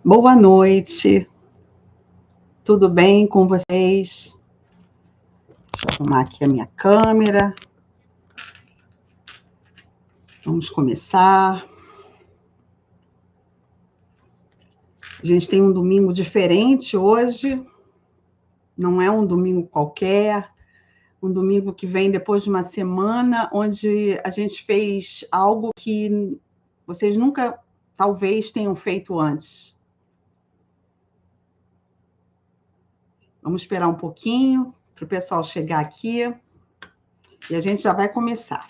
Boa noite, tudo bem com vocês? Deixa eu arrumar aqui a minha câmera. Vamos começar. A gente tem um domingo diferente hoje, não é um domingo qualquer, um domingo que vem depois de uma semana onde a gente fez algo que vocês nunca, talvez, tenham feito antes. Vamos esperar um pouquinho para o pessoal chegar aqui e a gente já vai começar.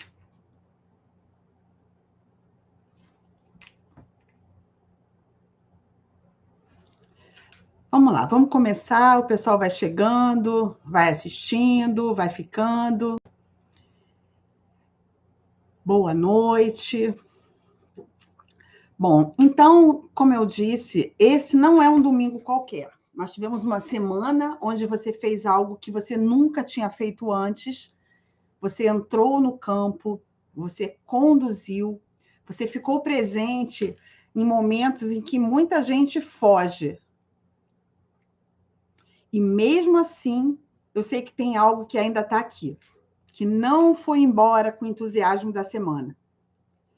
Vamos lá, vamos começar, o pessoal vai chegando, vai assistindo, vai ficando. Boa noite. Bom, então, como eu disse, esse não é um domingo qualquer. Nós tivemos uma semana onde você fez algo que você nunca tinha feito antes. Você entrou no campo, você conduziu, você ficou presente em momentos em que muita gente foge. E mesmo assim, eu sei que tem algo que ainda está aqui, que não foi embora com o entusiasmo da semana,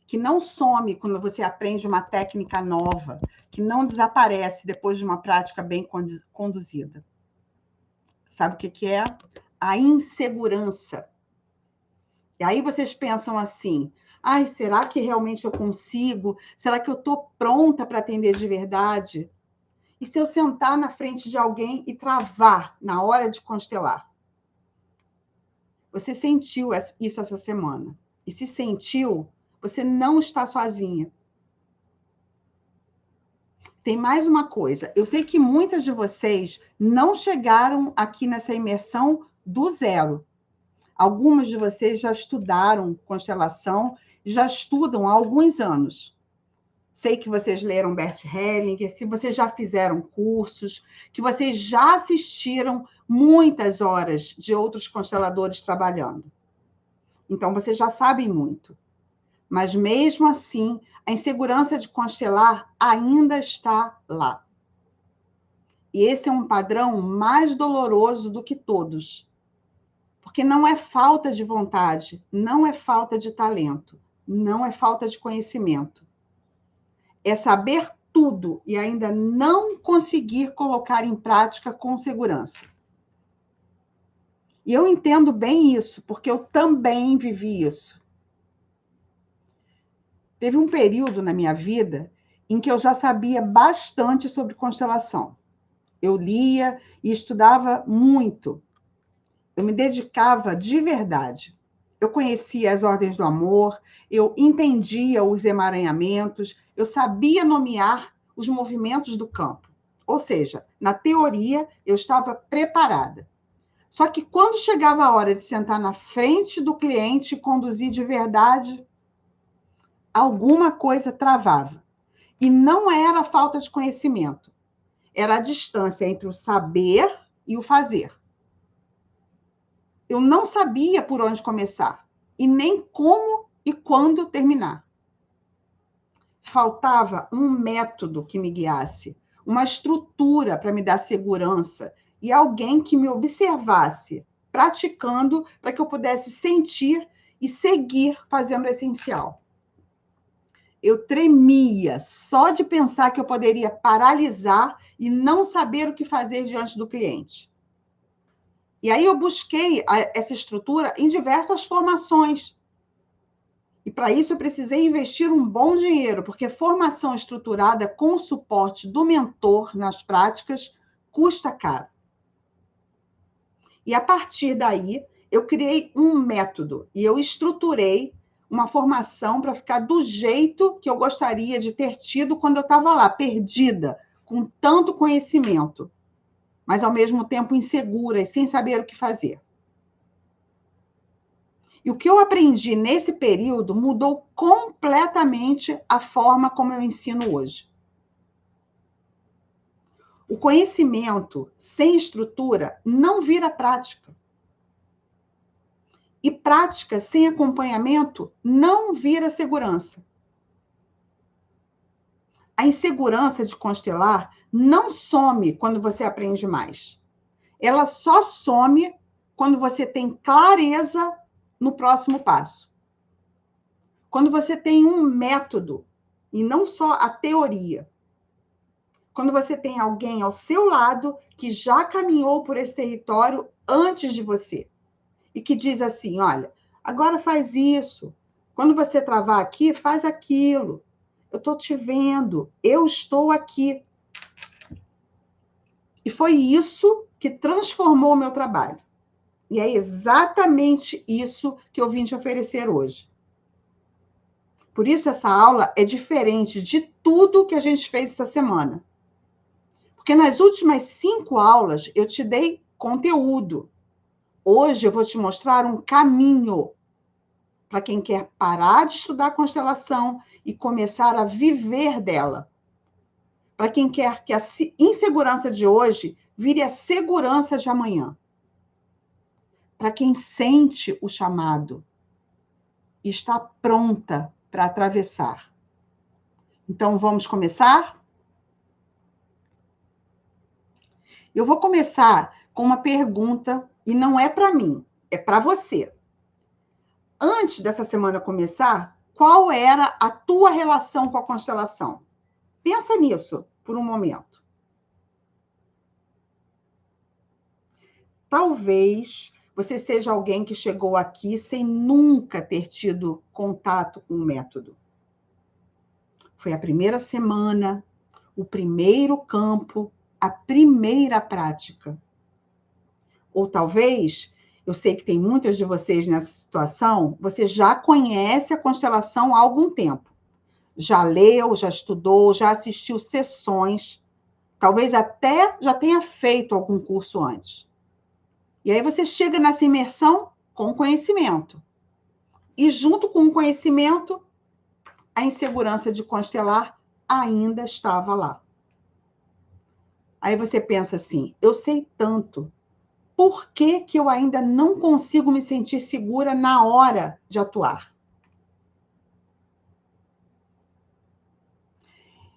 que não some quando você aprende uma técnica nova, que não desaparece depois de uma prática bem conduzida. Sabe o que é? A insegurança. E aí vocês pensam assim, ai, será que realmente eu consigo? Será que eu estou pronta para atender de verdade? E se eu sentar na frente de alguém e travar na hora de constelar? Você sentiu isso essa semana. E se sentiu, você não está sozinha. Tem mais uma coisa. Eu sei que muitas de vocês não chegaram aqui nessa imersão do zero. Algumas de vocês já estudaram constelação, já estudam há alguns anos. Sei que vocês leram Bert Hellinger, que vocês já fizeram cursos, que vocês já assistiram muitas horas de outros consteladores trabalhando. Então, vocês já sabem muito. Mas, mesmo assim, a insegurança de constelar ainda está lá. E esse é um padrão mais doloroso do que todos. Porque não é falta de vontade, não é falta de talento, não é falta de conhecimento. É saber tudo e ainda não conseguir colocar em prática com segurança. E eu entendo bem isso, porque eu também vivi isso. Teve um período na minha vida em que eu já sabia bastante sobre constelação. Eu lia e estudava muito. Eu me dedicava de verdade. Eu conhecia as ordens do amor, eu entendia os emaranhamentos, eu sabia nomear os movimentos do campo. Ou seja, na teoria, eu estava preparada. Só que quando chegava a hora de sentar na frente do cliente e conduzir de verdade, alguma coisa travava. E não era falta de conhecimento, era a distância entre o saber e o fazer. Eu não sabia por onde começar, e nem como e quando terminar. Faltava um método que me guiasse, uma estrutura para me dar segurança e alguém que me observasse, praticando, para que eu pudesse sentir e seguir fazendo o essencial. Eu tremia só de pensar que eu poderia paralisar e não saber o que fazer diante do cliente. E aí eu busquei essa estrutura em diversas formações. E para isso eu precisei investir um bom dinheiro, porque formação estruturada com o suporte do mentor nas práticas custa caro. E a partir daí, eu criei um método e eu estruturei uma formação para ficar do jeito que eu gostaria de ter tido quando eu estava lá, perdida, com tanto conhecimento, mas ao mesmo tempo insegura e sem saber o que fazer. E o que eu aprendi nesse período mudou completamente a forma como eu ensino hoje. O conhecimento sem estrutura não vira prática. E prática sem acompanhamento não vira segurança. A insegurança de constelar não some quando você aprende mais. Ela só some quando você tem clareza no próximo passo. Quando você tem um método, e não só a teoria. Quando você tem alguém ao seu lado que já caminhou por esse território antes de você. E que diz assim, olha, agora faz isso. Quando você travar aqui, faz aquilo. Eu estou te vendo, eu estou aqui. E foi isso que transformou o meu trabalho. E é exatamente isso que eu vim te oferecer hoje. Por isso, essa aula é diferente de tudo que a gente fez essa semana. Porque nas últimas 5 aulas, eu te dei conteúdo. Hoje, eu vou te mostrar um caminho para quem quer parar de estudar a constelação e começar a viver dela. Para quem quer que a insegurança de hoje vire a segurança de amanhã. Para quem sente o chamado e está pronta para atravessar. Então, vamos começar? Eu vou começar com uma pergunta, e não é para mim, é para você. Antes dessa semana começar, qual era a tua relação com a constelação? Pensa nisso por um momento. Talvez você seja alguém que chegou aqui sem nunca ter tido contato com o método. Foi a primeira semana, o primeiro campo, a primeira prática. Ou talvez, eu sei que tem muitas de vocês nessa situação, você já conhece a constelação há algum tempo. Já leu, já estudou, já assistiu sessões, talvez até já tenha feito algum curso antes. E aí você chega nessa imersão com conhecimento. E junto com o conhecimento, a insegurança de constelar ainda estava lá. Aí você pensa assim, eu sei tanto, por que que eu ainda não consigo me sentir segura na hora de atuar?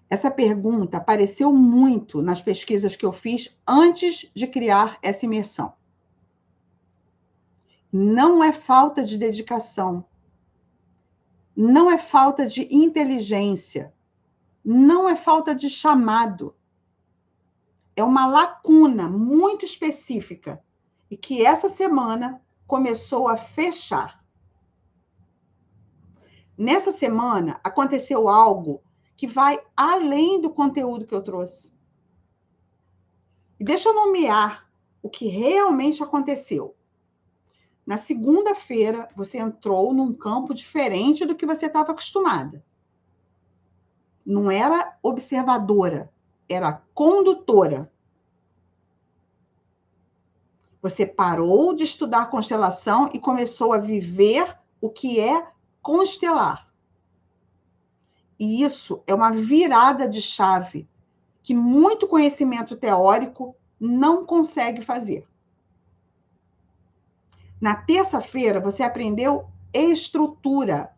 Essa pergunta apareceu muito nas pesquisas que eu fiz antes de criar essa imersão. Não é falta de dedicação, não é falta de inteligência, não é falta de chamado. É uma lacuna muito específica e que essa semana começou a fechar. Nessa semana aconteceu algo que vai além do conteúdo que eu trouxe. E deixa eu nomear o que realmente aconteceu. Na segunda-feira, você entrou num campo diferente do que você estava acostumada. Não era observadora, era condutora. Você parou de estudar constelação e começou a viver o que é constelar. E isso é uma virada de chave que muito conhecimento teórico não consegue fazer. Na terça-feira, você aprendeu estrutura,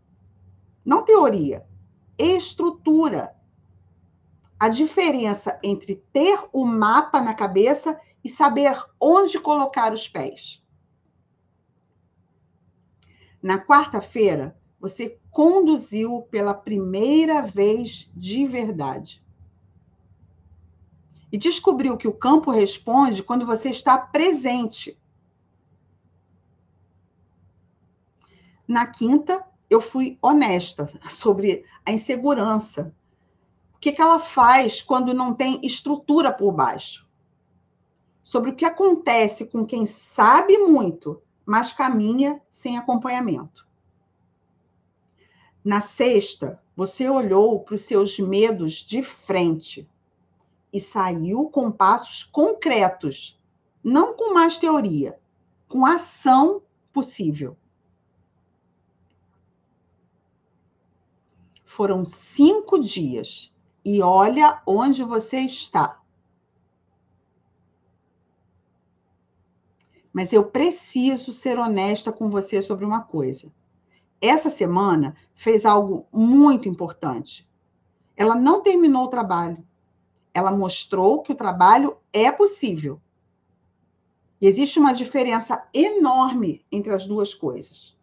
não teoria, estrutura. A diferença entre ter o mapa na cabeça e saber onde colocar os pés. Na quarta-feira, você conduziu pela primeira vez de verdade. E descobriu que o campo responde quando você está presente. Na quinta, eu fui honesta sobre a insegurança. O que ela faz quando não tem estrutura por baixo? Sobre o que acontece com quem sabe muito, mas caminha sem acompanhamento. Na sexta, você olhou para os seus medos de frente e saiu com passos concretos, não com mais teoria, com ação possível. Foram 5 dias e olha onde você está. Mas eu preciso ser honesta com você sobre uma coisa. Essa semana fez algo muito importante. Ela não terminou o trabalho. Ela mostrou que o trabalho é possível. E existe uma diferença enorme entre as duas coisas.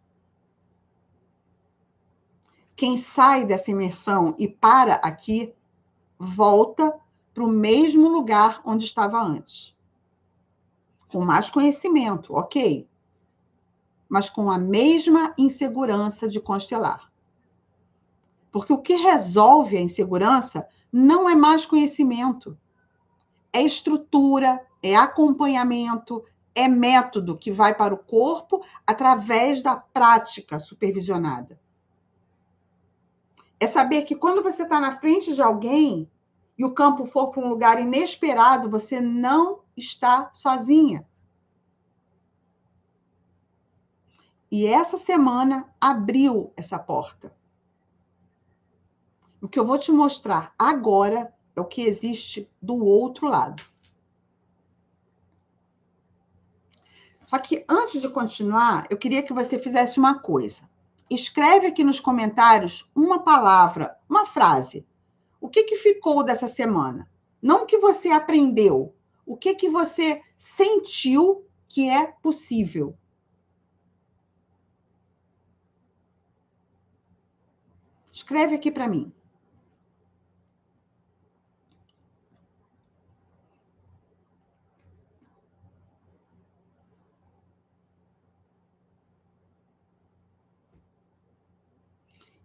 Quem sai dessa imersão e para aqui, volta para o mesmo lugar onde estava antes. Com mais conhecimento, ok. Mas com a mesma insegurança de constelar. Porque o que resolve a insegurança não é mais conhecimento. É estrutura, é acompanhamento, é método que vai para o corpo através da prática supervisionada. É saber que quando você está na frente de alguém e o campo for para um lugar inesperado, você não está sozinha. E essa semana abriu essa porta. O que eu vou te mostrar agora é o que existe do outro lado. Só que antes de continuar, eu queria que você fizesse uma coisa. Escreve aqui nos comentários uma palavra, uma frase. O que ficou dessa semana? Não o que você aprendeu, o que você sentiu que é possível. Escreve aqui para mim.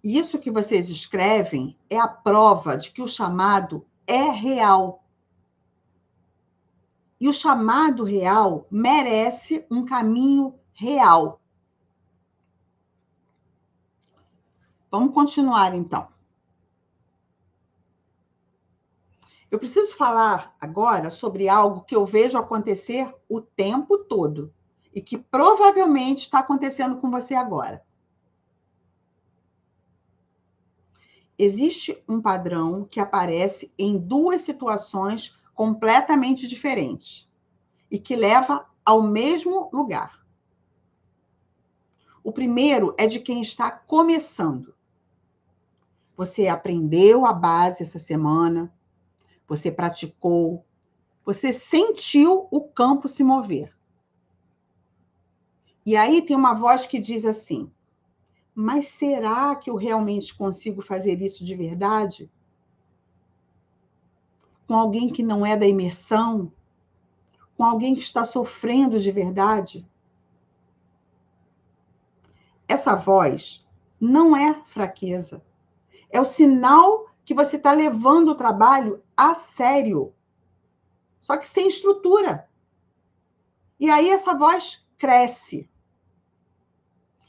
Isso que vocês escrevem é a prova de que o chamado é real. E o chamado real merece um caminho real. Vamos continuar, então. Eu preciso falar agora sobre algo que eu vejo acontecer o tempo todo e que provavelmente está acontecendo com você agora. Existe um padrão que aparece em duas situações completamente diferentes e que leva ao mesmo lugar. O primeiro é de quem está começando. Você aprendeu a base essa semana, você praticou, você sentiu o campo se mover. E aí tem uma voz que diz assim: mas será que eu realmente consigo fazer isso de verdade? Com alguém que não é da imersão? Com alguém que está sofrendo de verdade? Essa voz não é fraqueza. É o sinal que você está levando o trabalho a sério. Só que sem estrutura. E aí essa voz cresce.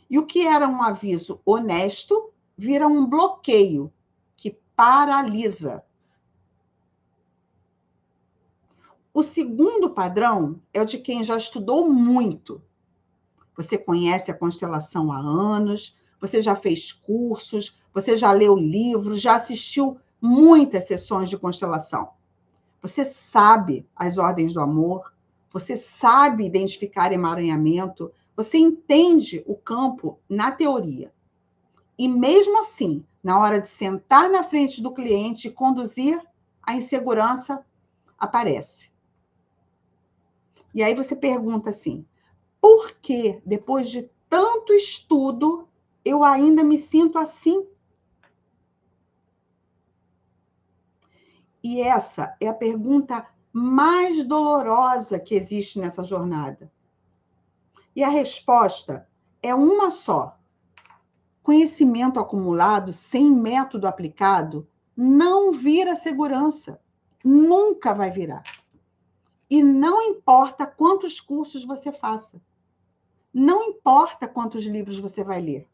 E o que era um aviso honesto vira um bloqueio que paralisa. O segundo padrão é o de quem já estudou muito. Você conhece a constelação há anos, você já fez cursos, você já leu livros, já assistiu muitas sessões de constelação. Você sabe as ordens do amor, você sabe identificar emaranhamento, você entende o campo na teoria. E mesmo assim, na hora de sentar na frente do cliente e conduzir, a insegurança aparece. E aí você pergunta assim: por que, depois de tanto estudo, eu ainda me sinto assim? E essa é a pergunta mais dolorosa que existe nessa jornada. E a resposta é uma só. Conhecimento acumulado sem método aplicado não vira segurança. Nunca vai virar. E não importa quantos cursos você faça. Não importa quantos livros você vai ler.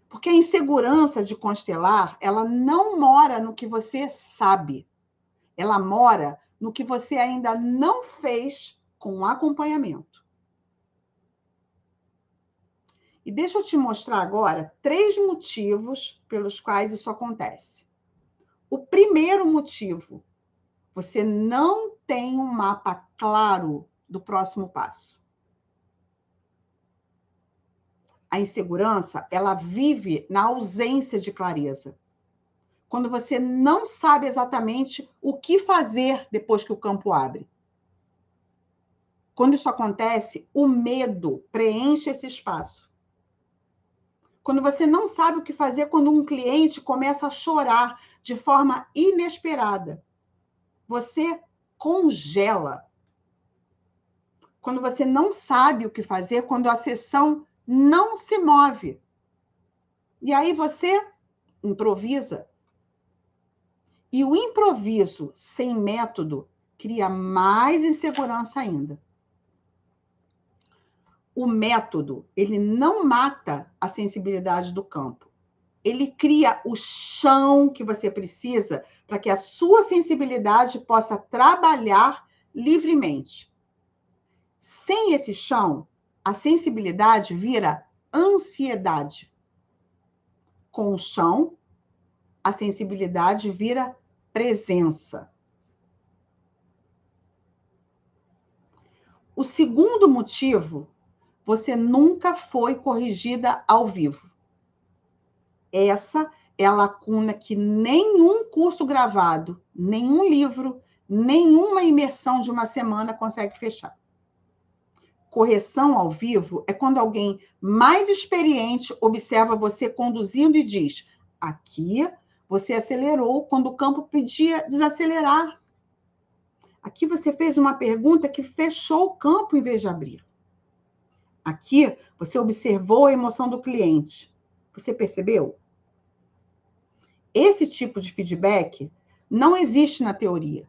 Porque a insegurança de constelar, ela não mora no que você sabe. Ela mora no que você ainda não fez com acompanhamento. E deixa eu te mostrar agora 3 motivos pelos quais isso acontece. O primeiro motivo: você não tem um mapa claro do próximo passo. A insegurança, ela vive na ausência de clareza. Quando você não sabe exatamente o que fazer depois que o campo abre. Quando isso acontece, o medo preenche esse espaço. Quando você não sabe o que fazer quando um cliente começa a chorar de forma inesperada. Você congela. Quando você não sabe o que fazer, quando a sessão não se move. E aí você improvisa. E o improviso sem método cria mais insegurança ainda. O método, ele não mata a sensibilidade do campo. Ele cria o chão que você precisa para que a sua sensibilidade possa trabalhar livremente. Sem esse chão, a sensibilidade vira ansiedade. Com o chão, a sensibilidade vira presença. O segundo motivo, você nunca foi corrigida ao vivo. Essa é a lacuna que nenhum curso gravado, nenhum livro, nenhuma imersão de uma semana consegue fechar. Correção ao vivo é quando alguém mais experiente observa você conduzindo e diz: aqui você acelerou quando o campo pedia desacelerar. Aqui você fez uma pergunta que fechou o campo em vez de abrir. Aqui você observou a emoção do cliente. Você percebeu? Esse tipo de feedback não existe na teoria.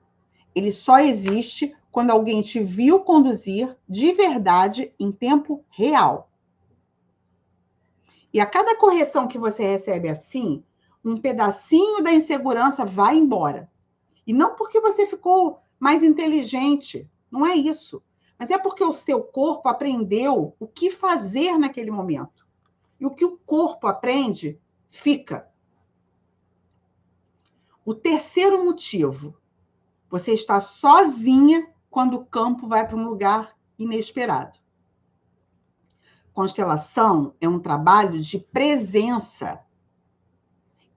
Ele só existe quando alguém te viu conduzir de verdade em tempo real. E a cada correção que você recebe assim, um pedacinho da insegurança vai embora. E não porque você ficou mais inteligente, não é isso. Mas é porque o seu corpo aprendeu o que fazer naquele momento. E o que o corpo aprende, fica. O terceiro motivo, você está sozinha quando o campo vai para um lugar inesperado. Constelação é um trabalho de presença.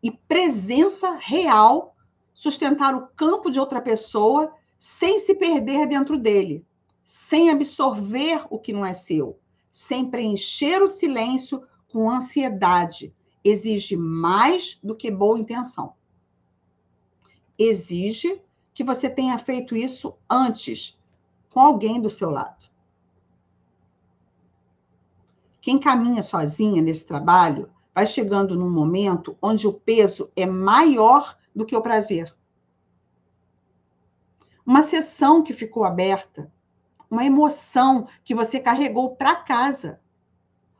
E presença real, sustentar o campo de outra pessoa sem se perder dentro dele, sem absorver o que não é seu, sem preencher o silêncio com ansiedade. Exige mais do que boa intenção. Exige que você tenha feito isso antes, com alguém do seu lado. Quem caminha sozinha nesse trabalho vai chegando num momento onde o peso é maior do que o prazer. Uma sessão que ficou aberta, uma emoção que você carregou para casa,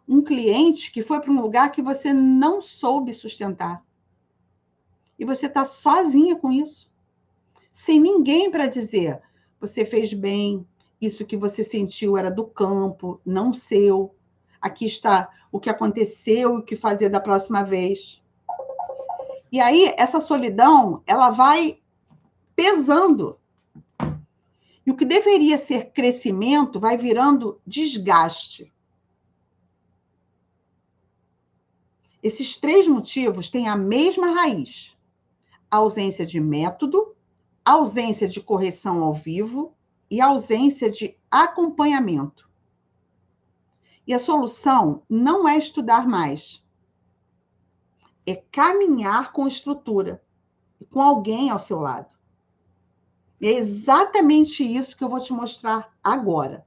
um cliente que foi para um lugar que você não soube sustentar. E você está sozinha com isso. Sem ninguém para dizer, você fez bem, isso que você sentiu era do campo, não seu. Aqui está o que aconteceu e o que fazer da próxima vez. E aí, essa solidão, ela vai pesando. E o que deveria ser crescimento vai virando desgaste. Esses três motivos têm a mesma raiz. A ausência de método, a ausência de correção ao vivo e a ausência de acompanhamento. E a solução não é estudar mais. É caminhar com estrutura e com alguém ao seu lado. E é exatamente isso que eu vou te mostrar agora.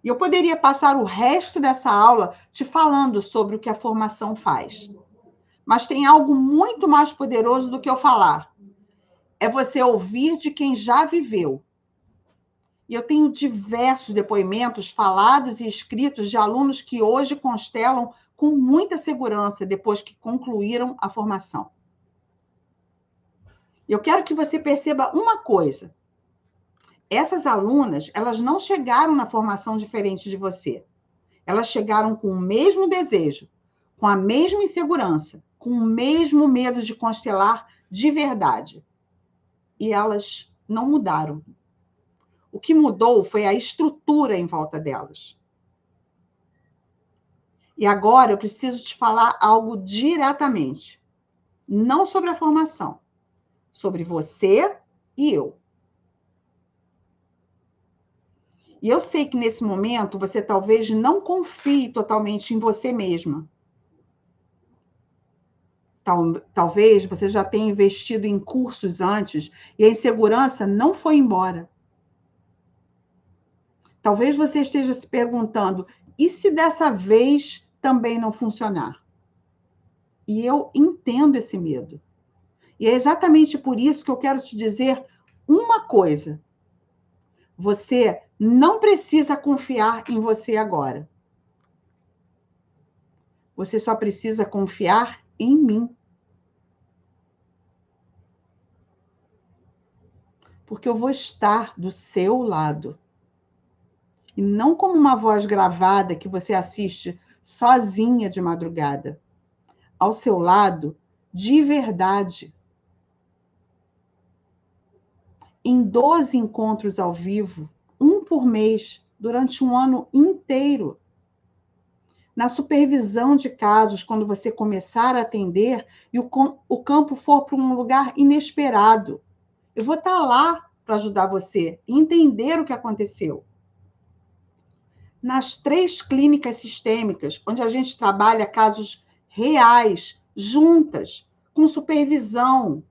E eu poderia passar o resto dessa aula te falando sobre o que a formação faz. Mas tem algo muito mais poderoso do que eu falar. É você ouvir de quem já viveu. E eu tenho diversos depoimentos falados e escritos de alunos que hoje constelam com muita segurança depois que concluíram a formação. Eu quero que você perceba uma coisa. Essas alunas, elas não chegaram na formação diferente de você. Elas chegaram com o mesmo desejo, com a mesma insegurança, com o mesmo medo de constelar de verdade. E elas não mudaram. O que mudou foi a estrutura em volta delas. E agora eu preciso te falar algo diretamente. não sobre a formação, sobre você e eu. E eu sei que nesse momento você talvez não confie totalmente em você mesma. Talvez você já tenha investido em cursos antes e a insegurança não foi embora. Talvez você esteja se perguntando, e se dessa vez também não funcionar? E eu entendo esse medo. E é exatamente por isso que eu quero te dizer uma coisa. Você não precisa confiar em você agora. Você só precisa confiar em mim. Porque eu vou estar do seu lado. E não como uma voz gravada que você assiste sozinha de madrugada. Ao seu lado, de verdade. Em 12 encontros ao vivo, um por mês, durante um ano inteiro. Na supervisão de casos, quando você começar a atender e o campo for para um lugar inesperado. Eu vou estar lá para ajudar você a entender o que aconteceu. Nas 3 clínicas sistêmicas, onde a gente trabalha casos reais, juntas, com supervisão,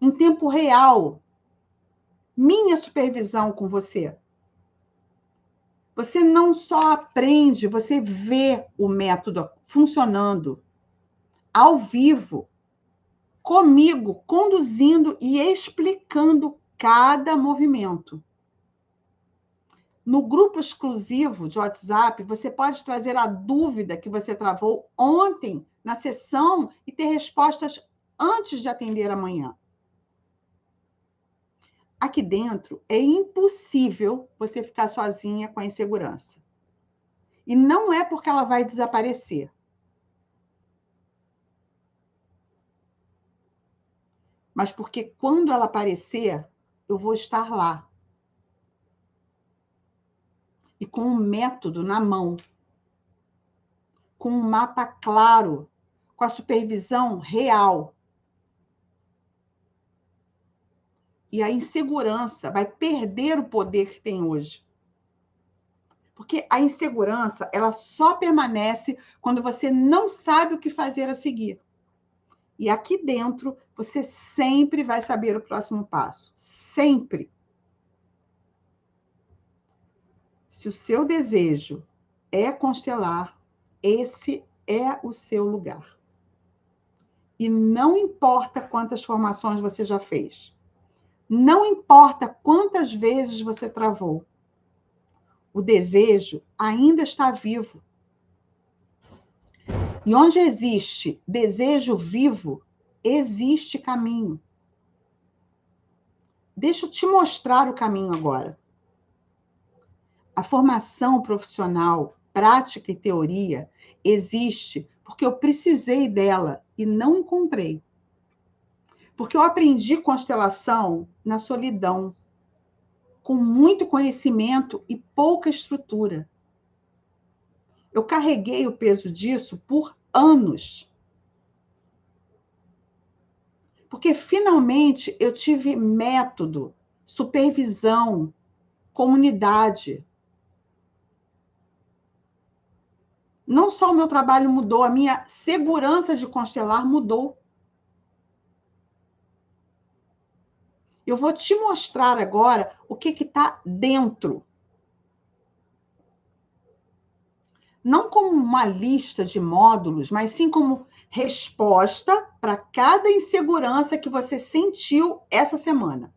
em tempo real. Minha supervisão com você. Você não só aprende, você vê o método funcionando ao vivo, comigo, conduzindo e explicando cada movimento. No grupo exclusivo de WhatsApp, você pode trazer a dúvida que você travou ontem na sessão e ter respostas antes de atender amanhã. Aqui dentro é impossível você ficar sozinha com a insegurança. E não é porque ela vai desaparecer. Mas porque quando ela aparecer, eu vou estar lá. E com um método na mão. Com um mapa claro. Com a supervisão real. E a insegurança vai perder o poder que tem hoje. Porque a insegurança, ela só permanece quando você não sabe o que fazer a seguir. E aqui dentro, você sempre vai saber o próximo passo. Sempre. Se o seu desejo é constelar, esse é o seu lugar. E não importa quantas formações você já fez. Não importa quantas vezes você travou. O desejo ainda está vivo. E onde existe desejo vivo, existe caminho. Deixa eu te mostrar o caminho agora. A formação profissional, prática e teoria existe porque eu precisei dela e não encontrei. Porque eu aprendi constelação na solidão, com muito conhecimento e pouca estrutura. Eu carreguei o peso disso por anos. Porque finalmente eu tive método, supervisão, comunidade. Não só o meu trabalho mudou, a minha segurança de constelar mudou. Eu vou te mostrar agora o que está dentro. Não como uma lista de módulos, mas sim como resposta para cada insegurança que você sentiu essa semana.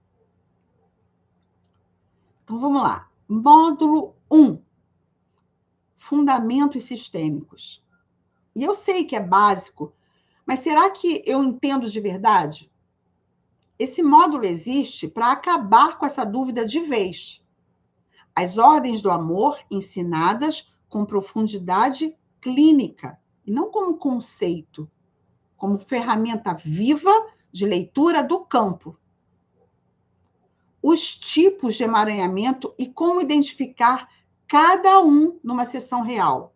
Então, vamos lá. Módulo 1. Fundamentos sistêmicos. E eu sei que é básico, mas será que eu entendo de verdade? Esse módulo existe para acabar com essa dúvida de vez. As ordens do amor ensinadas com profundidade clínica, e não como conceito, como ferramenta viva de leitura do campo. Os tipos de emaranhamento e como identificar cada um numa sessão real.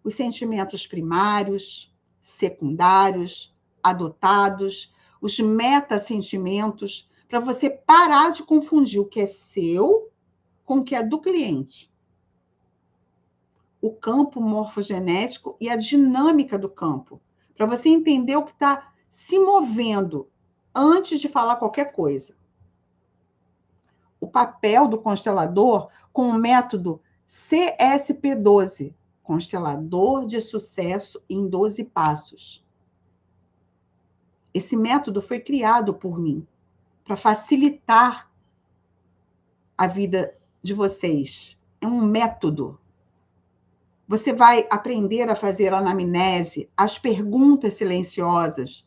Os sentimentos primários, secundários, adotados, os metasentimentos, para você parar de confundir o que é seu com o que é do cliente. O campo morfogenético e a dinâmica do campo, para você entender o que está se movendo antes de falar qualquer coisa. O papel do constelador com o método CSP12, Constelador de Sucesso em 12 Passos. Esse método foi criado por mim para facilitar a vida de vocês. É um método. Você vai aprender a fazer anamnese, as perguntas silenciosas,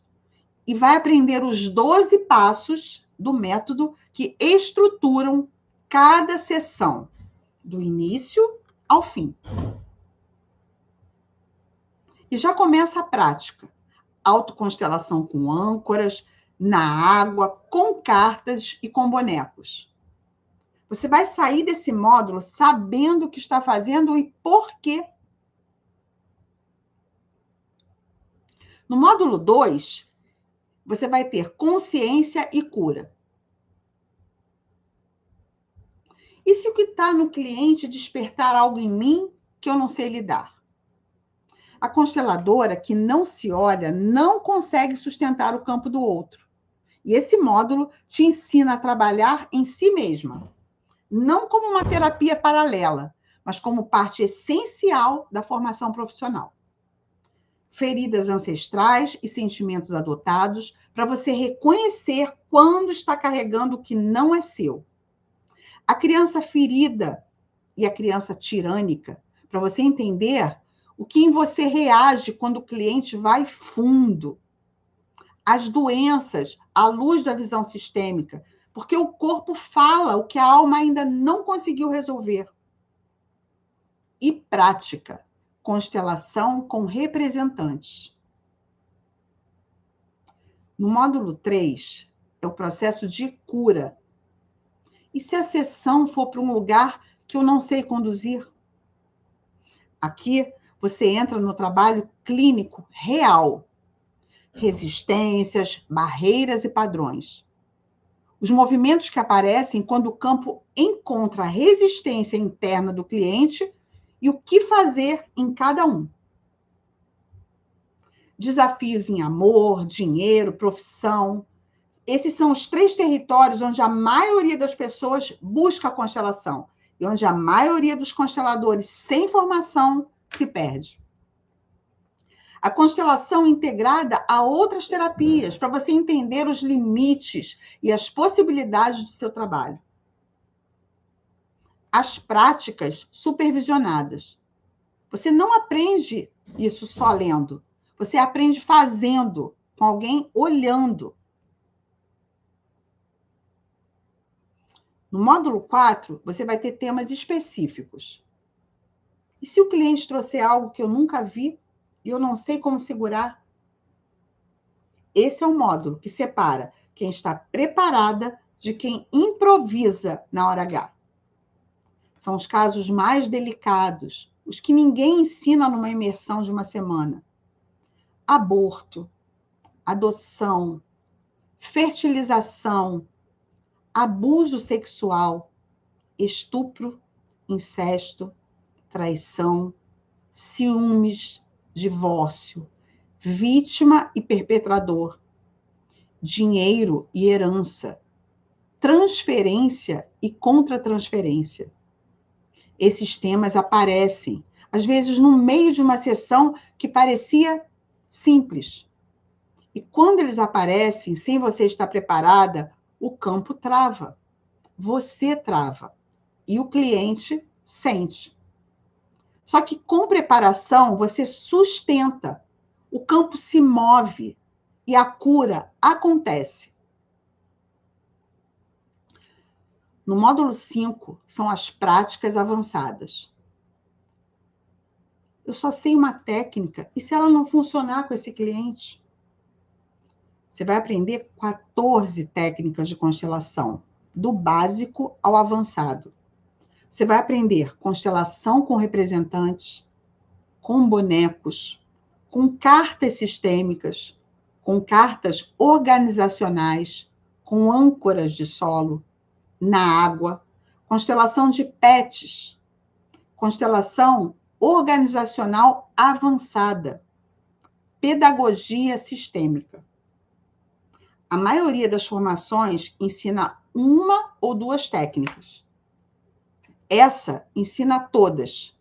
e vai aprender os 12 passos do método que estruturam cada sessão, do início ao fim. E já começa a prática. Autoconstelação com âncoras, na água, com cartas e com bonecos. Você vai sair desse módulo sabendo o que está fazendo e por quê. No módulo 2, você vai ter consciência e cura. E se o que está no cliente despertar algo em mim que eu não sei lidar? A consteladora que não se olha não consegue sustentar o campo do outro. E esse módulo te ensina a trabalhar em si mesma. Não como uma terapia paralela, mas como parte essencial da formação profissional. Feridas ancestrais e sentimentos adotados para você reconhecer quando está carregando o que não é seu. A criança ferida e a criança tirânica, para você entender o que em você reage quando o cliente vai fundo. As doenças, à luz da visão sistêmica, porque o corpo fala o que a alma ainda não conseguiu resolver. E prática, constelação com representantes. No módulo 3, é o processo de cura. E se a sessão for para um lugar que eu não sei conduzir? Aqui, você entra no trabalho clínico real. Resistências, barreiras e padrões. Os movimentos que aparecem quando o campo encontra a resistência interna do cliente e o que fazer em cada um. Desafios em amor, dinheiro, profissão. Esses são os 3 territórios onde a maioria das pessoas busca a constelação e onde a maioria dos consteladores sem formação se perde. A constelação integrada a outras terapias, para você entender os limites e as possibilidades do seu trabalho. As práticas supervisionadas. Você não aprende isso só lendo. Você aprende fazendo, com alguém olhando. No módulo 4, você vai ter temas específicos. E se o cliente trouxer algo que eu nunca vi e eu não sei como segurar? Esse é o módulo que separa quem está preparada de quem improvisa na hora H. São os casos mais delicados, os que ninguém ensina numa imersão de uma semana. Aborto, adoção, fertilização, abuso sexual, estupro, incesto, traição, ciúmes, divórcio, vítima e perpetrador, dinheiro e herança, transferência e contra-transferência. Esses temas aparecem, às vezes, no meio de uma sessão que parecia simples. E quando eles aparecem, sem você estar preparada, o campo trava. Você trava. E o cliente sente. Só que com preparação, você sustenta. O campo se move e a cura acontece. No módulo 5, são as práticas avançadas. Eu só sei uma técnica, e se ela não funcionar com esse cliente? Você vai aprender 14 técnicas de constelação, do básico ao avançado. Você vai aprender constelação com representantes, com bonecos, com cartas sistêmicas, com cartas organizacionais, com âncoras de solo, na água, constelação de PETs, constelação organizacional avançada, pedagogia sistêmica. A maioria das formações ensina uma ou duas técnicas. Essa ensina todas.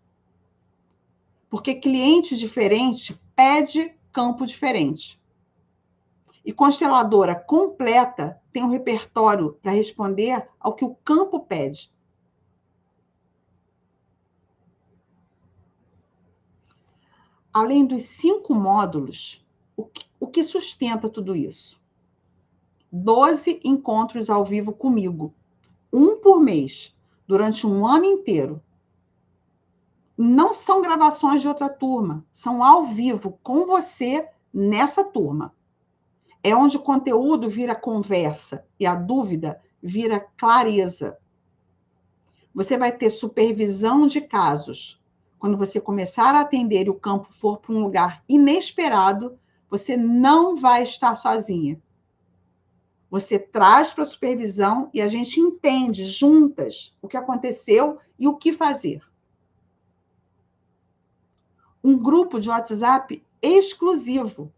Porque cliente diferente pede campo diferente. E consteladora completa tem um repertório para responder ao que o campo pede. Além dos 5 módulos, o que sustenta tudo isso? 12 encontros ao vivo comigo, um por mês, durante um ano inteiro. Não são gravações de outra turma, são ao vivo com você nessa turma. É onde o conteúdo vira conversa e a dúvida vira clareza. Você vai ter supervisão de casos. Quando você começar a atender e o campo for para um lugar inesperado, você não vai estar sozinha. Você traz para a supervisão e a gente entende juntas o que aconteceu e o que fazer. Um grupo de WhatsApp exclusivo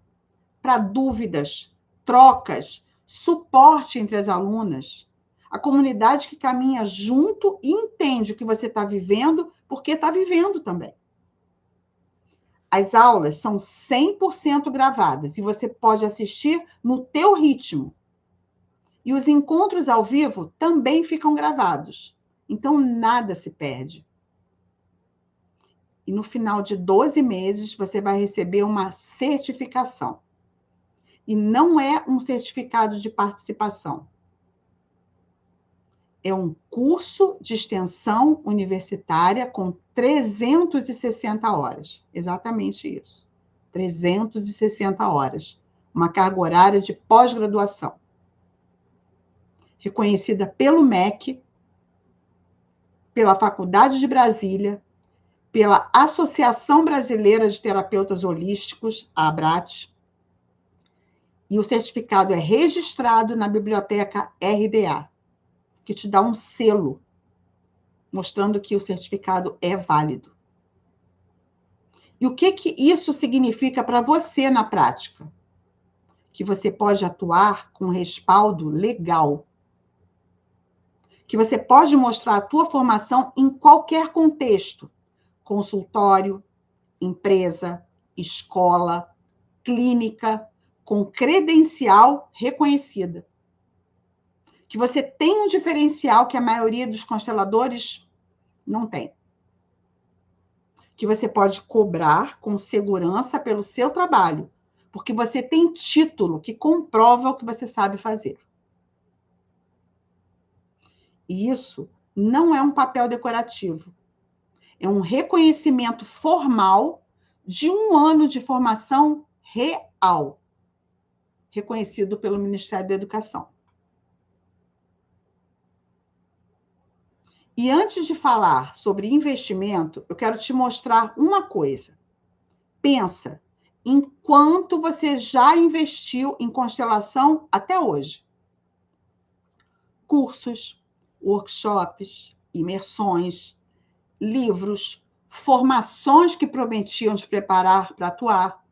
para dúvidas, trocas, suporte entre as alunas. A comunidade que caminha junto e entende o que você está vivendo, porque está vivendo também. As aulas são 100% gravadas e você pode assistir no teu ritmo. E os encontros ao vivo também ficam gravados. Então, nada se perde. E no final de 12 meses, você vai receber uma certificação. E não é um certificado de participação. É um curso de extensão universitária com 360 horas. Exatamente isso. 360 horas. Uma carga horária de pós-graduação. Reconhecida pelo MEC, pela Faculdade de Brasília, pela Associação Brasileira de Terapeutas Holísticos, a ABRAT, e o certificado é registrado na biblioteca RDA, que te dá um selo, mostrando que o certificado é válido. E o que isso significa para você na prática? Que você pode atuar com respaldo legal. Que você pode mostrar a tua formação em qualquer contexto. Consultório, empresa, escola, clínica, com credencial reconhecida. Que você tem um diferencial que a maioria dos consteladores não tem. Que você pode cobrar com segurança pelo seu trabalho, porque você tem título que comprova o que você sabe fazer. E isso não é um papel decorativo. É um reconhecimento formal de um ano de formação real, reconhecido pelo Ministério da Educação. E antes de falar sobre investimento, eu quero te mostrar uma coisa. Pensa em quanto você já investiu em constelação até hoje. Cursos, workshops, imersões, livros, formações que prometiam te preparar para atuar.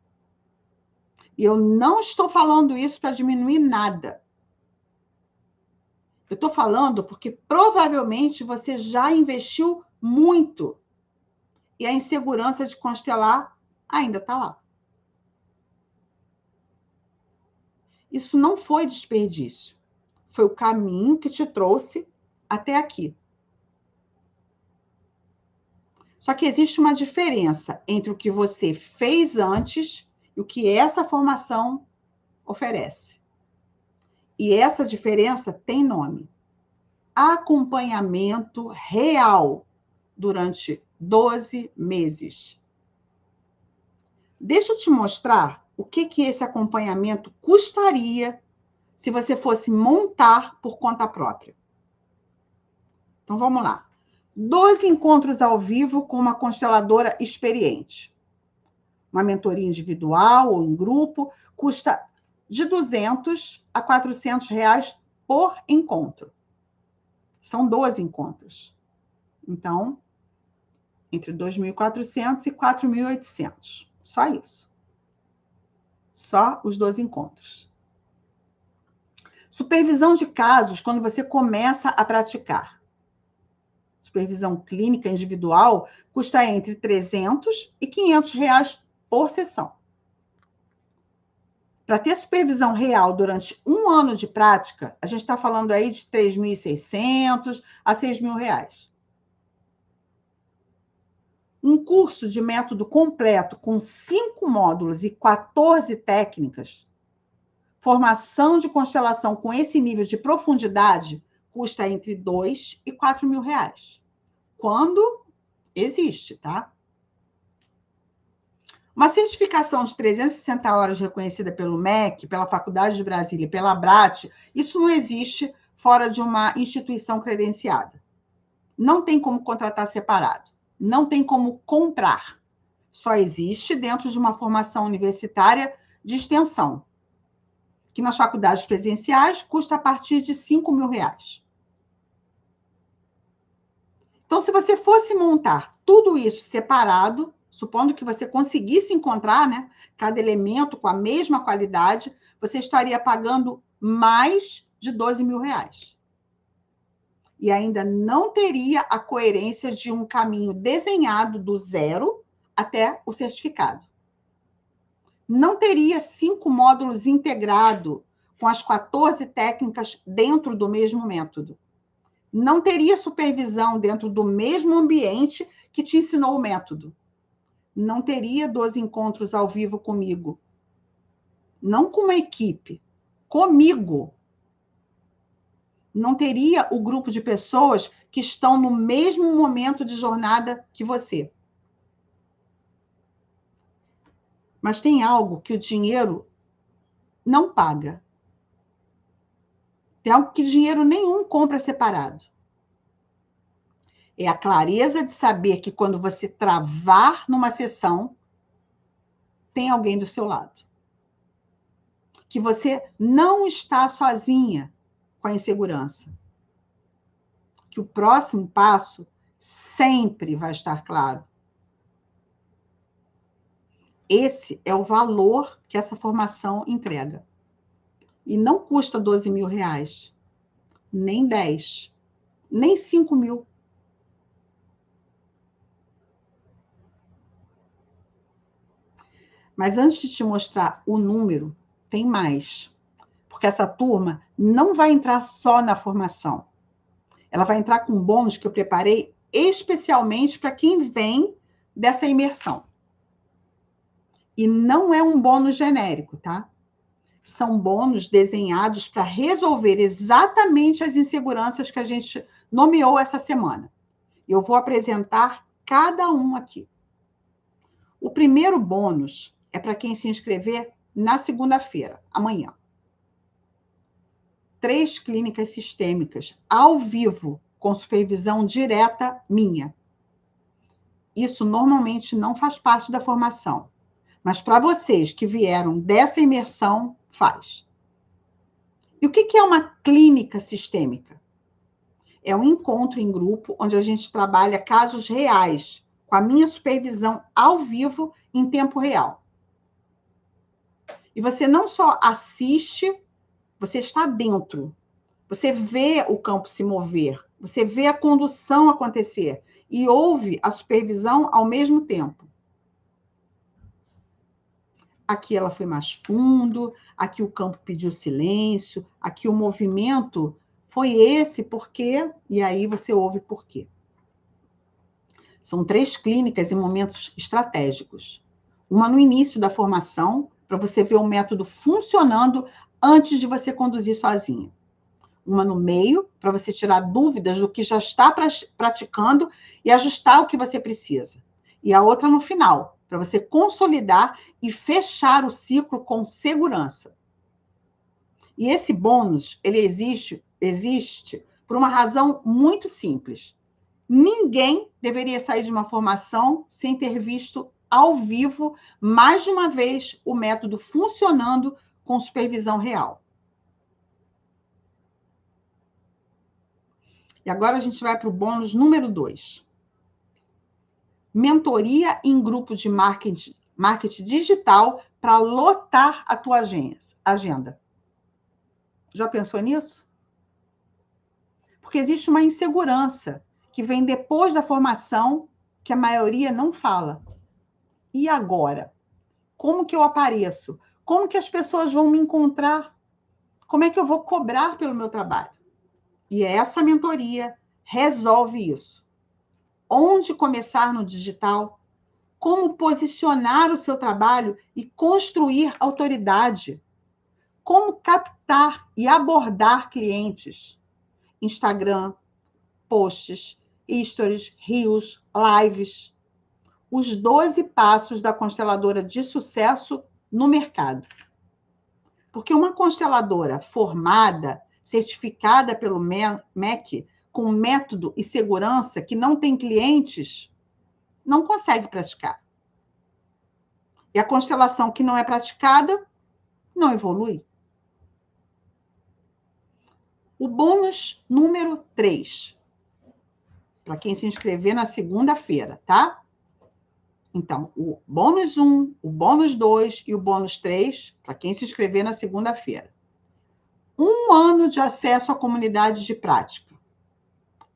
E eu não estou falando isso para diminuir nada. Eu estou falando porque provavelmente você já investiu muito. E a insegurança de constelar ainda está lá. Isso não foi desperdício. Foi o caminho que te trouxe até aqui. Só que existe uma diferença entre o que você fez antes e o que essa formação oferece. E essa diferença tem nome: acompanhamento real durante 12 meses. Deixa eu te mostrar o que esse acompanhamento custaria se você fosse montar por conta própria. Então, vamos lá. 12 encontros ao vivo com uma consteladora experiente. Uma mentoria individual ou em grupo custa de R$200 a R$400 por encontro. São 12 encontros. Então, entre 2.400 e 4.800. Só isso. Só os 12 encontros. Supervisão de casos, quando você começa a praticar. Supervisão clínica individual custa entre R$300 e R$500 por sessão. Para ter supervisão real durante um ano de prática, a gente está falando aí de R$3.600 a R$6.000. Um curso de método completo com 5 módulos e 14 técnicas, formação de constelação com esse nível de profundidade, custa entre R$2.000 e R$4.000. Quando existe, tá? Uma certificação de 360 horas reconhecida pelo MEC, pela Faculdade de Brasília e pela ABRAT, isso não existe fora de uma instituição credenciada. Não tem como contratar separado. Não tem como comprar. Só existe dentro de uma formação universitária de extensão, que nas faculdades presenciais custa a partir de R$5.000. Então, se você fosse montar tudo isso separado, supondo que você conseguisse encontrar, né, cada elemento com a mesma qualidade, você estaria pagando mais de R$12.000. E ainda não teria a coerência de um caminho desenhado do zero até o certificado. Não teria 5 módulos integrados com as 14 técnicas dentro do mesmo método. Não teria supervisão dentro do mesmo ambiente que te ensinou o método. Não teria 12 encontros ao vivo comigo. Não com uma equipe, comigo. Não teria o grupo de pessoas que estão no mesmo momento de jornada que você. Mas tem algo que o dinheiro não paga. Tem algo que dinheiro nenhum compra separado. É a clareza de saber que quando você travar numa sessão, tem alguém do seu lado. Que você não está sozinha com a insegurança. Que o próximo passo sempre vai estar claro. Esse é o valor que essa formação entrega. E não custa R$12.000, nem 10, nem 5.000. Mas antes de te mostrar o número, tem mais. Porque essa turma não vai entrar só na formação. Ela vai entrar com bônus que eu preparei especialmente para quem vem dessa imersão. E não é um bônus genérico, tá? São bônus desenhados para resolver exatamente as inseguranças que a gente nomeou essa semana. Eu vou apresentar cada um aqui. O primeiro bônus é para quem se inscrever na segunda-feira, amanhã. 3 clínicas sistêmicas, ao vivo, com supervisão direta minha. Isso normalmente não faz parte da formação. Mas para vocês que vieram dessa imersão, faz. E o que é uma clínica sistêmica? É um encontro em grupo onde a gente trabalha casos reais, com a minha supervisão ao vivo, em tempo real. E você não só assiste, você está dentro. Você vê o campo se mover, você vê a condução acontecer e ouve a supervisão ao mesmo tempo. Aqui ela foi mais fundo, aqui o campo pediu silêncio, aqui o movimento foi esse, por quê? E aí você ouve por quê. São 3 clínicas em momentos estratégicos. Uma no início da formação, para você ver o método funcionando antes de você conduzir sozinha. Uma no meio, para você tirar dúvidas do que já está praticando e ajustar o que você precisa. E a outra no final, para você consolidar e fechar o ciclo com segurança. E esse bônus, ele existe por uma razão muito simples. Ninguém deveria sair de uma formação sem ter visto ao vivo, mais de uma vez, o método funcionando com supervisão real. E agora a gente vai para o bônus número 2. Mentoria em grupo de marketing digital para lotar a tua agenda. Já pensou nisso? Porque existe uma insegurança que vem depois da formação que a maioria não fala. E agora? Como que eu apareço? Como que as pessoas vão me encontrar? Como é que eu vou cobrar pelo meu trabalho? E essa mentoria resolve isso. Onde começar no digital? Como posicionar o seu trabalho e construir autoridade? Como captar e abordar clientes? Instagram, posts, stories, reels, lives. Os 12 passos da consteladora de sucesso no mercado. Porque uma consteladora formada, certificada pelo MEC, com método e segurança, que não tem clientes, não consegue praticar. E a constelação que não é praticada, não evolui. O bônus número 3, para quem se inscrever na segunda-feira, tá? Então, o bônus 1, o bônus 2 e o bônus 3, para quem se inscrever na segunda-feira. 1 ano de acesso à comunidade de prática.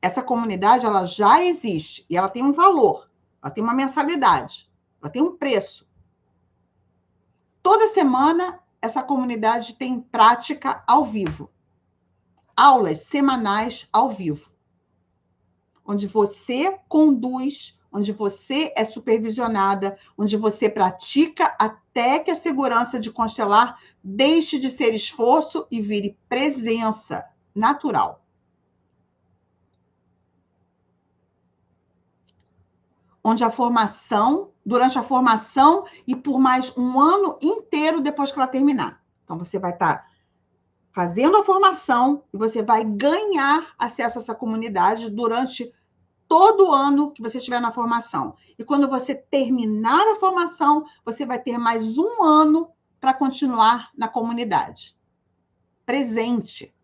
Essa comunidade, ela já existe e ela tem um valor, ela tem uma mensalidade, ela tem um preço. Toda semana, essa comunidade tem prática ao vivo. Aulas semanais ao vivo. Onde você conduz, onde você é supervisionada, onde você pratica até que a segurança de constelar deixe de ser esforço e vire presença natural. Onde a formação, durante a formação e por mais um ano inteiro depois que ela terminar. Então, você vai estar fazendo a formação e você vai ganhar acesso a essa comunidade durante todo o ano que você estiver na formação. E quando você terminar a formação, você vai ter mais um ano para continuar na comunidade. Presente,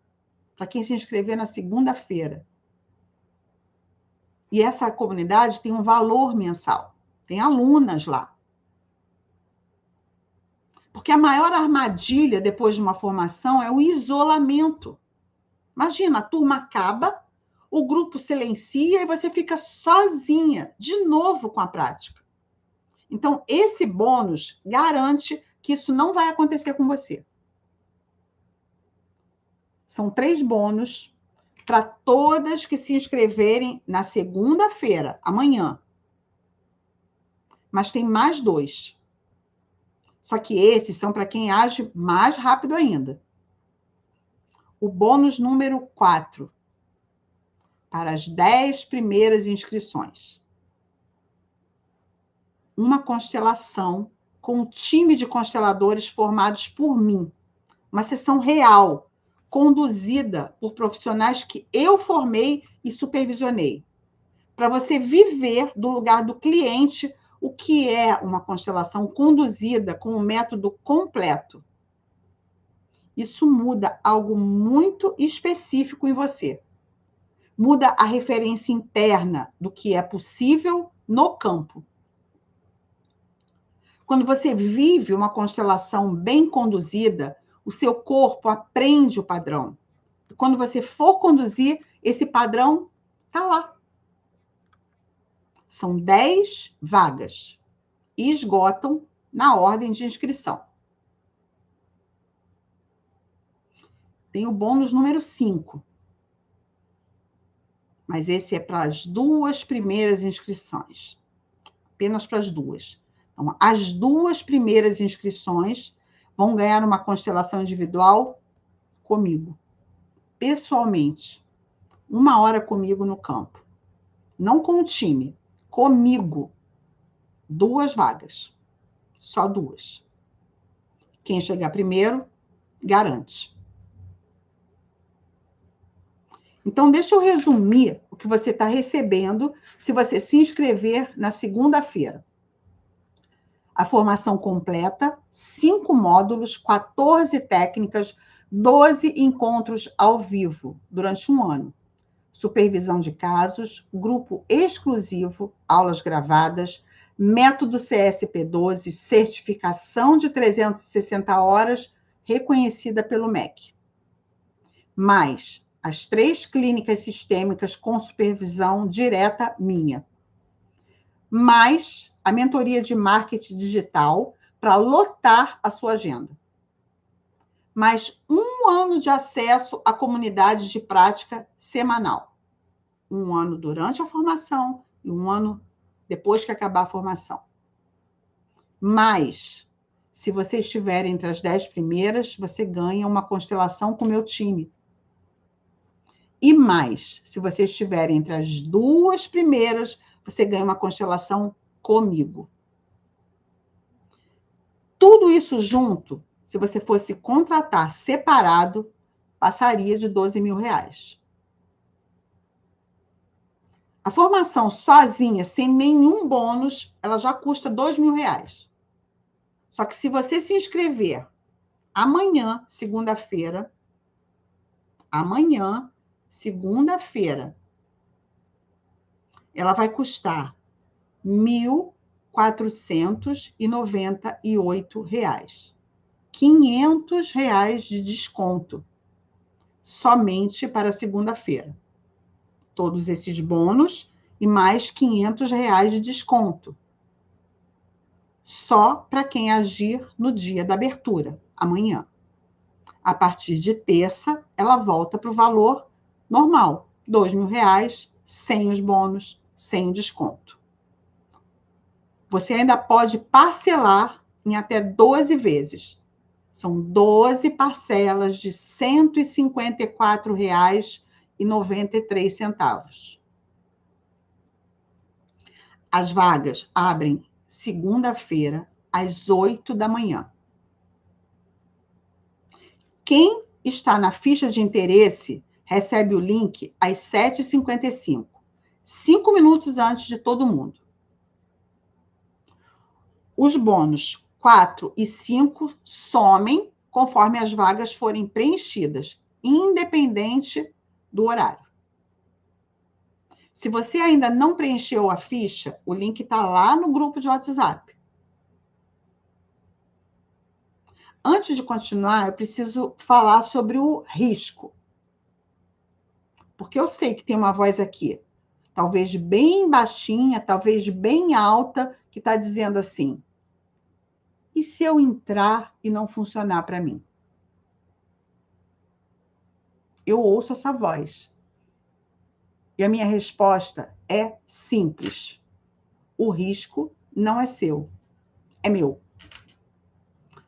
para quem se inscrever na segunda-feira. E essa comunidade tem um valor mensal. Tem alunas lá. Porque a maior armadilha depois de uma formação é o isolamento. Imagina, a turma acaba, o grupo silencia e você fica sozinha, de novo com a prática. Então, esse bônus garante que isso não vai acontecer com você. São 3 bônus para todas que se inscreverem na segunda-feira, amanhã. Mas tem mais 2. Só que esses são para quem age mais rápido ainda. O bônus número 4. Para as 10 primeiras inscrições. Uma constelação com um time de consteladores formados por mim. Uma sessão real, conduzida por profissionais que eu formei e supervisionei. Para você viver do lugar do cliente o que é uma constelação conduzida com um método completo. Isso muda algo muito específico em você. Muda a referência interna do que é possível no campo. Quando você vive uma constelação bem conduzida, o seu corpo aprende o padrão. E quando você for conduzir, esse padrão está lá. São 10 vagas. E esgotam na ordem de inscrição. Tem o bônus número 5. Mas esse é para as 2 primeiras inscrições. Apenas para as 2. Então, as 2 primeiras inscrições vão ganhar uma constelação individual comigo. Pessoalmente. 1 hora comigo no campo. Não com o time. Comigo. 2 vagas. Só 2. Quem chegar primeiro, garante. Então, deixa eu resumir o que você está recebendo se você se inscrever na segunda-feira. A formação completa, 5 módulos, 14 técnicas, 12 encontros ao vivo durante um ano. Supervisão de casos, grupo exclusivo, aulas gravadas, método CSP12, certificação de 360 horas, reconhecida pelo MEC. Mais as 3 clínicas sistêmicas com supervisão direta minha. Mais a mentoria de marketing digital para lotar a sua agenda. Mais 1 ano de acesso à comunidade de prática semanal. 1 ano durante a formação e 1 ano depois que acabar a formação. Mas, se você estiver entre as 10 primeiras, você ganha uma constelação com o meu time. E mais, se você estiver entre as 2 primeiras, você ganha uma constelação comigo. Tudo isso junto, se você fosse contratar separado, passaria de R$12.000. A formação sozinha, sem nenhum bônus, ela já custa R$2.000. Só que se você se inscrever amanhã, segunda-feira, ela vai custar R$1.498. R$500 de desconto, somente para segunda-feira. Todos esses bônus e mais R$500 de desconto. Só para quem agir no dia da abertura, amanhã. A partir de terça, ela volta para o valor normal, R$2.000, sem os bônus, sem o desconto. Você ainda pode parcelar em até 12 vezes. São 12 parcelas de R$154,93. As vagas abrem segunda-feira, às 8 da manhã. Quem está na ficha de interesse recebe o link às 7h55, 5 minutos antes de todo mundo. Os bônus 4 e 5 somem conforme as vagas forem preenchidas, independente do horário. Se você ainda não preencheu a ficha, o link está lá no grupo de WhatsApp. Antes de continuar, eu preciso falar sobre o risco. Porque eu sei que tem uma voz aqui, talvez bem baixinha, talvez bem alta, que está dizendo assim: e se eu entrar e não funcionar para mim? Eu ouço essa voz. E a minha resposta é simples. O risco não é seu, é meu.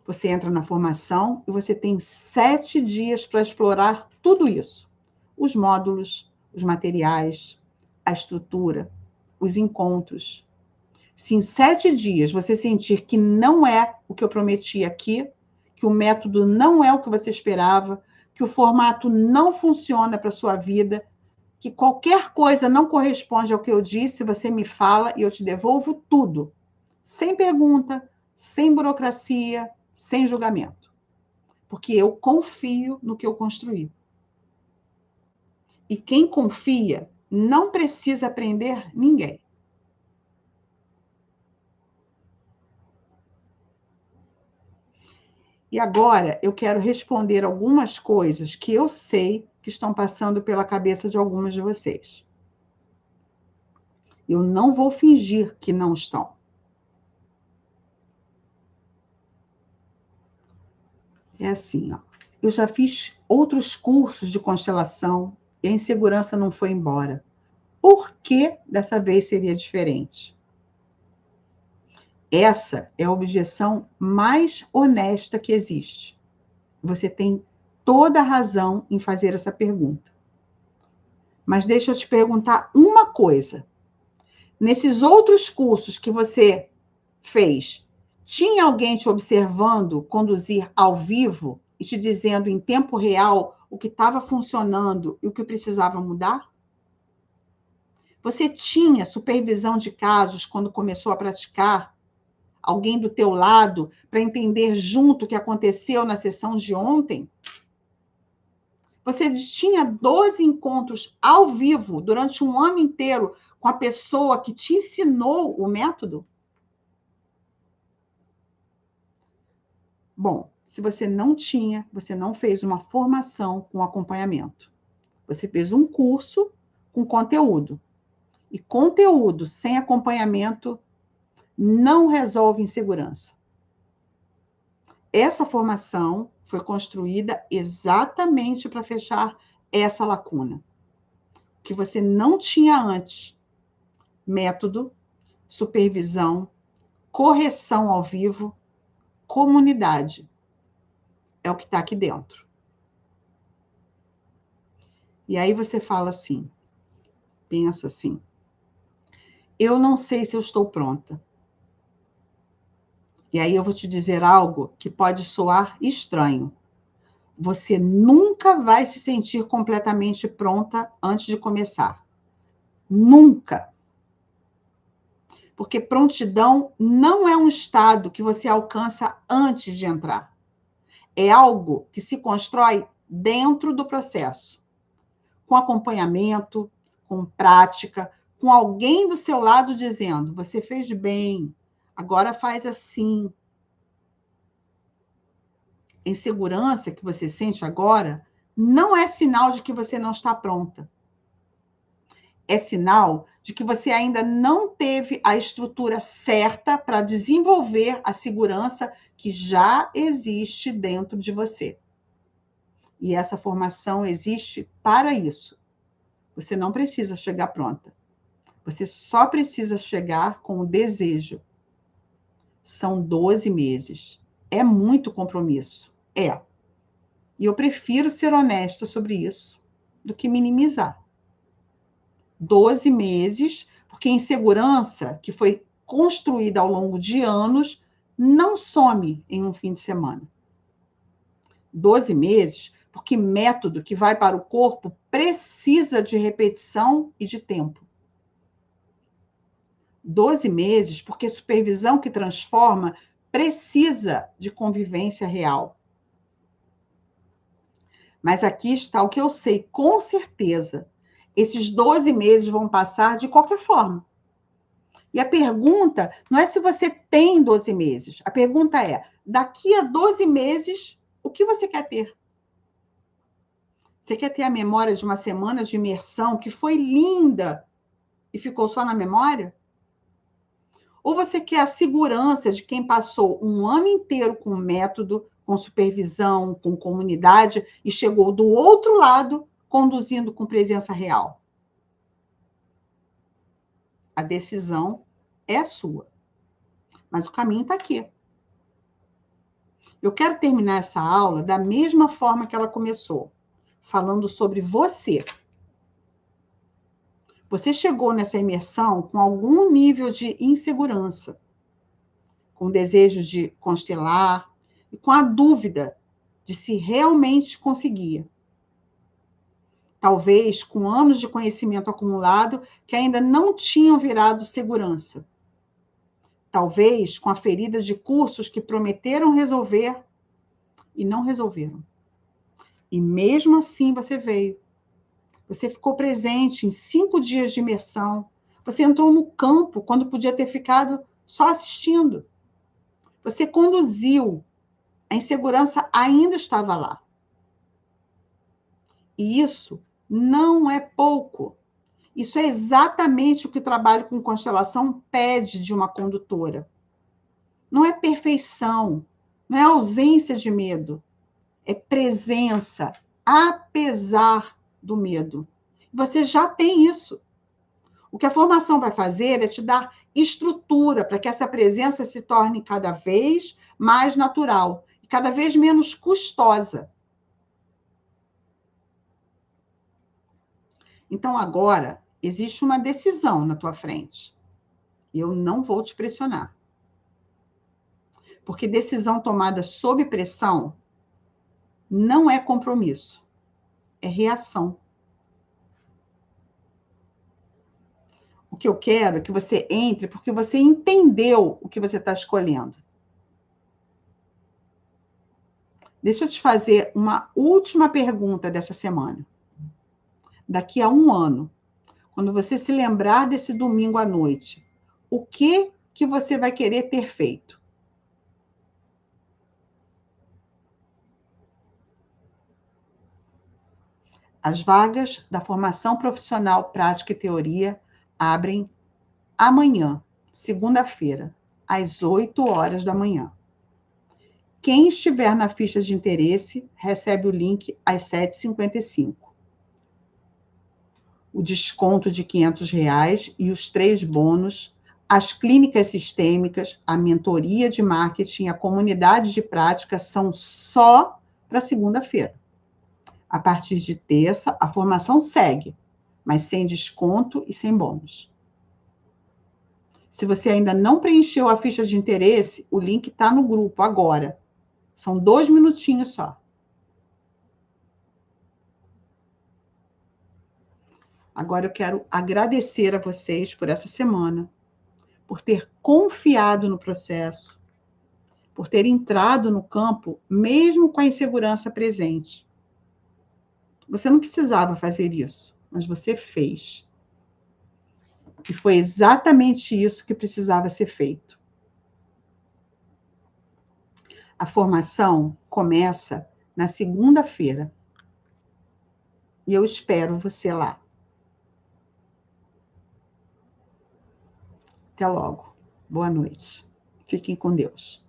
Você entra na formação e você tem 7 dias para explorar tudo isso. Os módulos, os materiais, a estrutura, os encontros. Se em 7 dias você sentir que não é o que eu prometi aqui, que o método não é o que você esperava, que o formato não funciona para a sua vida, que qualquer coisa não corresponde ao que eu disse, você me fala e eu te devolvo tudo. Sem pergunta, sem burocracia, sem julgamento. Porque eu confio no que eu construí. E quem confia não precisa aprender ninguém. E agora eu quero responder algumas coisas que eu sei que estão passando pela cabeça de algumas de vocês. Eu não vou fingir que não estão. É assim, ó. Eu já fiz outros cursos de constelação e a insegurança não foi embora. Por que dessa vez seria diferente? Essa é a objeção mais honesta que existe. Você tem toda a razão em fazer essa pergunta. Mas deixa eu te perguntar uma coisa. Nesses outros cursos que você fez, tinha alguém te observando conduzir ao vivo e te dizendo em tempo real o que estava funcionando e o que precisava mudar? Você tinha supervisão de casos quando começou a praticar alguém do teu lado para entender junto o que aconteceu na sessão de ontem? Você tinha 12 encontros ao vivo durante um ano inteiro com a pessoa que te ensinou o método? Bom, se você não tinha, você não fez uma formação com acompanhamento. Você fez um curso com conteúdo. E conteúdo sem acompanhamento não resolve insegurança. Essa formação foi construída exatamente para fechar essa lacuna que você não tinha antes. Método, supervisão, correção ao vivo, comunidade. É o que está aqui dentro. E aí você fala assim, pensa assim, eu não sei se eu estou pronta. E aí eu vou te dizer algo que pode soar estranho. Você nunca vai se sentir completamente pronta antes de começar. Nunca. Porque prontidão não é um estado que você alcança antes de entrar. É algo que se constrói dentro do processo, com acompanhamento, com prática, com alguém do seu lado dizendo: você fez bem, agora faz assim. A insegurança que você sente agora não é sinal de que você não está pronta. É sinal de que você ainda não teve a estrutura certa para desenvolver a segurança que já existe dentro de você. E essa formação existe para isso. Você não precisa chegar pronta. Você só precisa chegar com o desejo. São 12 meses. É muito compromisso. É. E eu prefiro ser honesta sobre isso do que minimizar. 12 meses, porque a insegurança que foi construída ao longo de anos não some em um fim de semana. 12 meses, porque método que vai para o corpo precisa de repetição e de tempo. 12 meses, porque supervisão que transforma precisa de convivência real. Mas aqui está o que eu sei com certeza. Esses 12 meses vão passar de qualquer forma. E a pergunta não é se você tem 12 meses. A pergunta é, daqui a 12 meses, o que você quer ter? Você quer ter a memória de uma semana de imersão que foi linda e ficou só na memória? Ou você quer a segurança de quem passou um ano inteiro com método, com supervisão, com comunidade e chegou do outro lado conduzindo com presença real? A decisão é sua. Mas o caminho está aqui. Eu quero terminar essa aula da mesma forma que ela começou, falando sobre você. Você chegou nessa imersão com algum nível de insegurança, com desejo de constelar e com a dúvida de se realmente conseguia. Talvez com anos de conhecimento acumulado que ainda não tinham virado segurança. Talvez com a ferida de cursos que prometeram resolver e não resolveram. E mesmo assim você veio. Você ficou presente em 5 dias de imersão. Você entrou no campo quando podia ter ficado só assistindo. Você conduziu. A insegurança ainda estava lá. E isso não é pouco. Isso é exatamente o que o trabalho com constelação pede de uma condutora. Não é perfeição, não é ausência de medo. É presença, apesar do medo. Você já tem isso. O que a formação vai fazer é te dar estrutura para que essa presença se torne cada vez mais natural e cada vez menos custosa. Então, agora, existe uma decisão na tua frente. Eu não vou te pressionar. Porque decisão tomada sob pressão não é compromisso, é reação. O que eu quero é que você entre porque você entendeu o que você está escolhendo. Deixa eu te fazer uma última pergunta dessa semana. Daqui a um ano, quando você se lembrar desse domingo à noite, o que você vai querer ter feito? As vagas da formação profissional prática e teoria abrem amanhã, segunda-feira, às 8 horas da manhã. Quem estiver na ficha de interesse recebe o link às 7h55. O desconto de R$ 500 e os 3 bônus, as clínicas sistêmicas, a mentoria de marketing, a comunidade de prática são só para segunda-feira. A partir de terça, a formação segue, mas sem desconto e sem bônus. Se você ainda não preencheu a ficha de interesse, o link está no grupo agora. São 2 minutinhos só. Agora eu quero agradecer a vocês por essa semana, por ter confiado no processo, por ter entrado no campo, mesmo com a insegurança presente. Você não precisava fazer isso, mas você fez. E foi exatamente isso que precisava ser feito. A formação começa na segunda-feira. E eu espero você lá. Até logo. Boa noite. Fiquem com Deus.